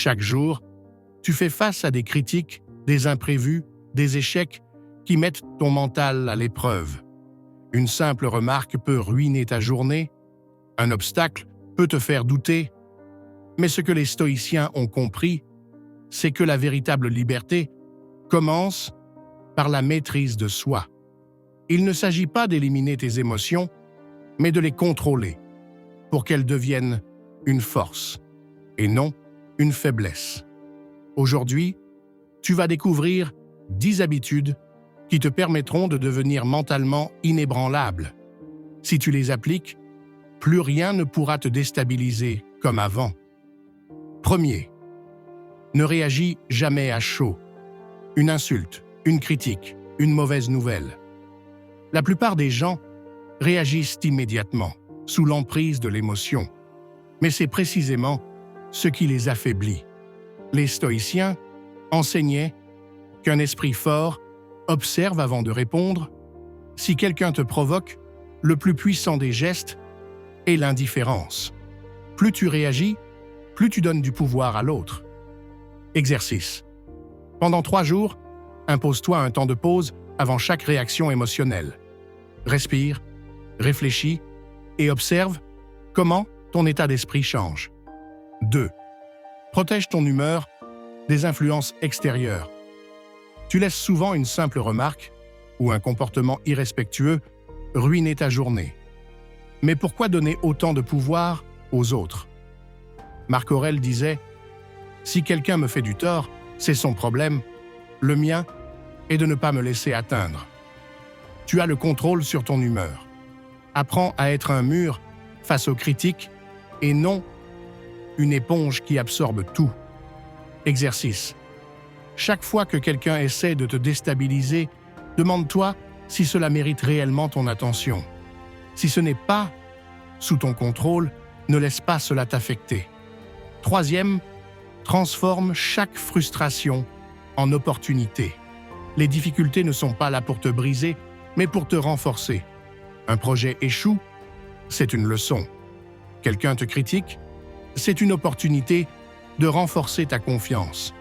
Chaque jour, tu fais face à des critiques, des imprévus, des échecs qui mettent ton mental à l'épreuve. Une simple remarque peut ruiner ta journée, un obstacle peut te faire douter, mais ce que les stoïciens ont compris, c'est que la véritable liberté commence par la maîtrise de soi. Il ne s'agit pas d'éliminer tes émotions, mais de les contrôler pour qu'elles deviennent une force et non une faiblesse. Aujourd'hui, tu vas découvrir 10 habitudes qui te permettront de devenir mentalement inébranlable. Si tu les appliques, plus rien ne pourra te déstabiliser comme avant. Premier, ne réagis jamais à chaud. Une insulte, une critique, une mauvaise nouvelle. La plupart des gens réagissent immédiatement, sous l'emprise de l'émotion. Mais c'est précisément ce qui les affaiblit. Les stoïciens enseignaient qu'un esprit fort observe avant de répondre. Si quelqu'un te provoque, le plus puissant des gestes est l'indifférence. Plus tu réagis, plus tu donnes du pouvoir à l'autre. Exercice. Pendant 3 jours, impose-toi un temps de pause avant chaque réaction émotionnelle. Respire, réfléchis et observe comment ton état d'esprit change. 2. Protège ton humeur des influences extérieures. Tu laisses souvent une simple remarque ou un comportement irrespectueux ruiner ta journée. Mais pourquoi donner autant de pouvoir aux autres? Marc Aurèle disait « Si quelqu'un me fait du tort, c'est son problème. Le mien est de ne pas me laisser atteindre. » Tu as le contrôle sur ton humeur. Apprends à être un mur face aux critiques et non une éponge qui absorbe tout. Exercice. Chaque fois que quelqu'un essaie de te déstabiliser, demande-toi si cela mérite réellement ton attention. Si ce n'est pas sous ton contrôle, ne laisse pas cela t'affecter. 3e, transforme chaque frustration en opportunité. Les difficultés ne sont pas là pour te briser, mais pour te renforcer. Un projet échoue, c'est une leçon. Quelqu'un te critique, c'est une opportunité de renforcer ta confiance.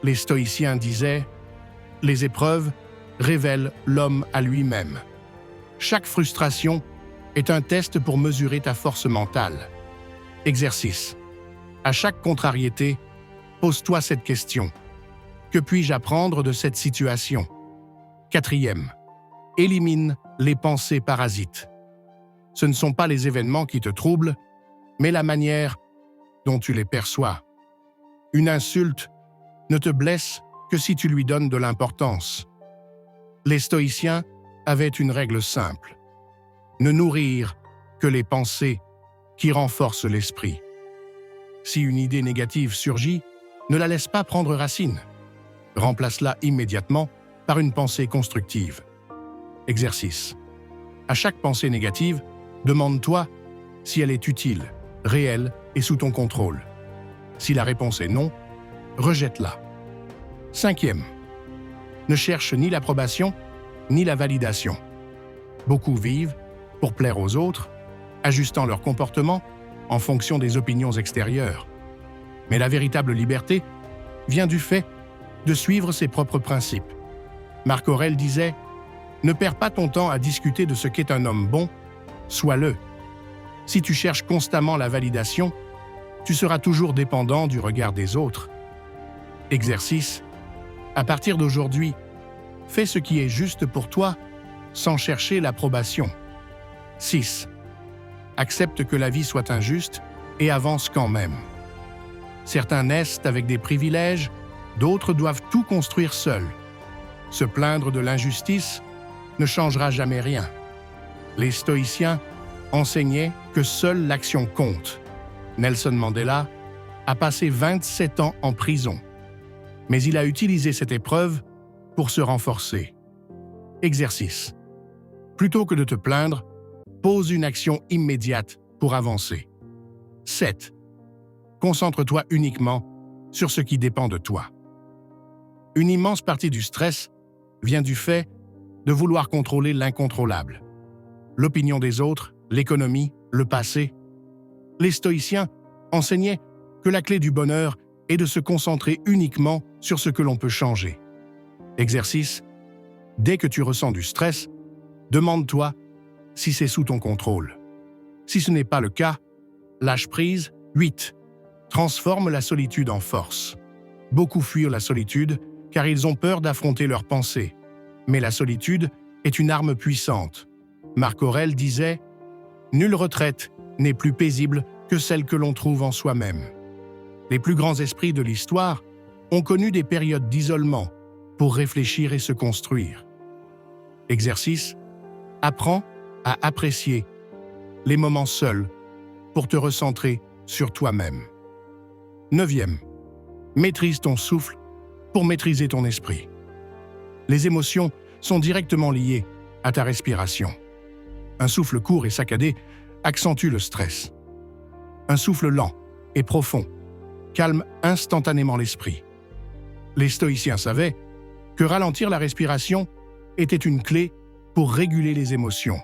Les stoïciens disaient « Les épreuves révèlent l'homme à lui-même ». Chaque frustration est un test pour mesurer ta force mentale. Exercice. À chaque contrariété, pose-toi cette question. Que puis-je apprendre de cette situation? 4e. Élimine les pensées parasites. Ce ne sont pas les événements qui te troublent, mais la manière dont tu les perçois. Une insulte ne te blesse que si tu lui donnes de l'importance. Les stoïciens avaient une règle simple. Ne nourrir que les pensées qui renforcent l'esprit. Si une idée négative surgit, ne la laisse pas prendre racine. Remplace-la immédiatement par une pensée constructive. Exercice. À chaque pensée négative, demande-toi si elle est utile, réelle et sous ton contrôle. Si la réponse est non, rejette-la. 5e. Ne cherche ni l'approbation ni la validation. Beaucoup vivent pour plaire aux autres, ajustant leur comportement en fonction des opinions extérieures. Mais la véritable liberté vient du fait de suivre ses propres principes. Marc Aurèle disait « Ne perds pas ton temps à discuter de ce qu'est un homme bon, sois-le. Si tu cherches constamment la validation, tu seras toujours dépendant du regard des autres. » Exercice. À partir d'aujourd'hui, fais ce qui est juste pour toi sans chercher l'approbation. 6. Accepte que la vie soit injuste et avance quand même. Certains naissent avec des privilèges, d'autres doivent tout construire seuls. Se plaindre de l'injustice ne changera jamais rien. Les stoïciens enseignaient que seule l'action compte. Nelson Mandela a passé 27 ans en prison, mais il a utilisé cette épreuve pour se renforcer. Exercice. Plutôt que de te plaindre, pose une action immédiate pour avancer. 7. Concentre-toi uniquement sur ce qui dépend de toi. Une immense partie du stress vient du fait de vouloir contrôler l'incontrôlable. L'opinion des autres, l'économie, le passé. Les stoïciens enseignaient que la clé du bonheur et de se concentrer uniquement sur ce que l'on peut changer. Exercice. Dès que tu ressens du stress, demande-toi si c'est sous ton contrôle. Si ce n'est pas le cas, lâche prise. 8. Transforme la solitude en force. Beaucoup fuient la solitude car ils ont peur d'affronter leurs pensées. Mais la solitude est une arme puissante. Marc Aurèle disait « Nulle retraite n'est plus paisible que celle que l'on trouve en soi-même ». Les plus grands esprits de l'histoire ont connu des périodes d'isolement pour réfléchir et se construire. Exercice. Apprends à apprécier les moments seuls pour te recentrer sur toi-même. 9e. Maîtrise ton souffle pour maîtriser ton esprit. Les émotions sont directement liées à ta respiration. Un souffle court et saccadé accentue le stress. Un souffle lent et profond calme instantanément l'esprit. Les stoïciens savaient que ralentir la respiration était une clé pour réguler les émotions.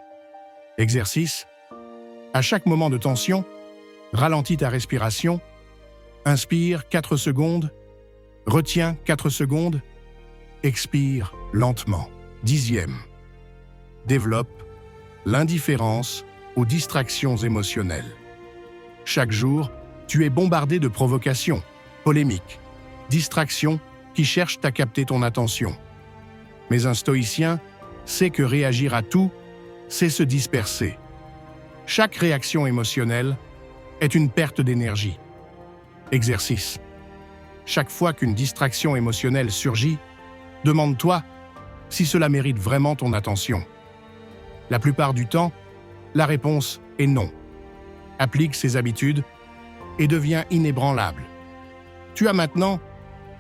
Exercice. À chaque moment de tension, ralentis ta respiration, inspire 4 secondes, retiens 4 secondes, expire lentement. 10e. Développe l'indifférence aux distractions émotionnelles. Chaque jour, tu es bombardé de provocations, polémiques, distractions qui cherchent à capter ton attention. Mais un stoïcien sait que réagir à tout, c'est se disperser. Chaque réaction émotionnelle est une perte d'énergie. Exercice. Chaque fois qu'une distraction émotionnelle surgit, demande-toi si cela mérite vraiment ton attention. La plupart du temps, la réponse est non. Applique ces habitudes et deviens inébranlable. Tu as maintenant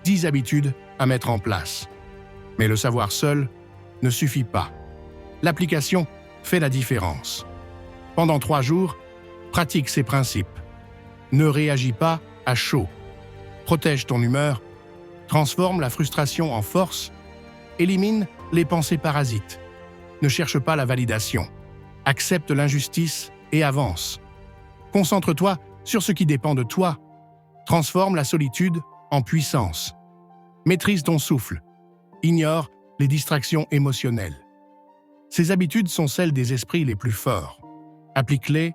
10 habitudes à mettre en place. Mais le savoir seul ne suffit pas. L'application fait la différence. Pendant 3 jours, pratique ces principes. Ne réagis pas à chaud. Protège ton humeur. Transforme la frustration en force. Élimine les pensées parasites. Ne cherche pas la validation. Accepte l'injustice et avance. Concentre-toi sur ce qui dépend de toi. Transforme la solitude en puissance. Maîtrise ton souffle. Ignore les distractions émotionnelles. Ces habitudes sont celles des esprits les plus forts. Applique-les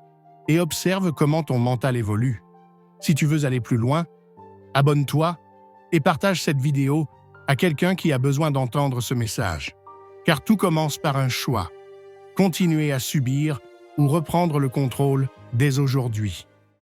et observe comment ton mental évolue. Si tu veux aller plus loin, abonne-toi et partage cette vidéo à quelqu'un qui a besoin d'entendre ce message. Car tout commence par un choix. Continuer à subir ou reprendre le contrôle dès aujourd'hui.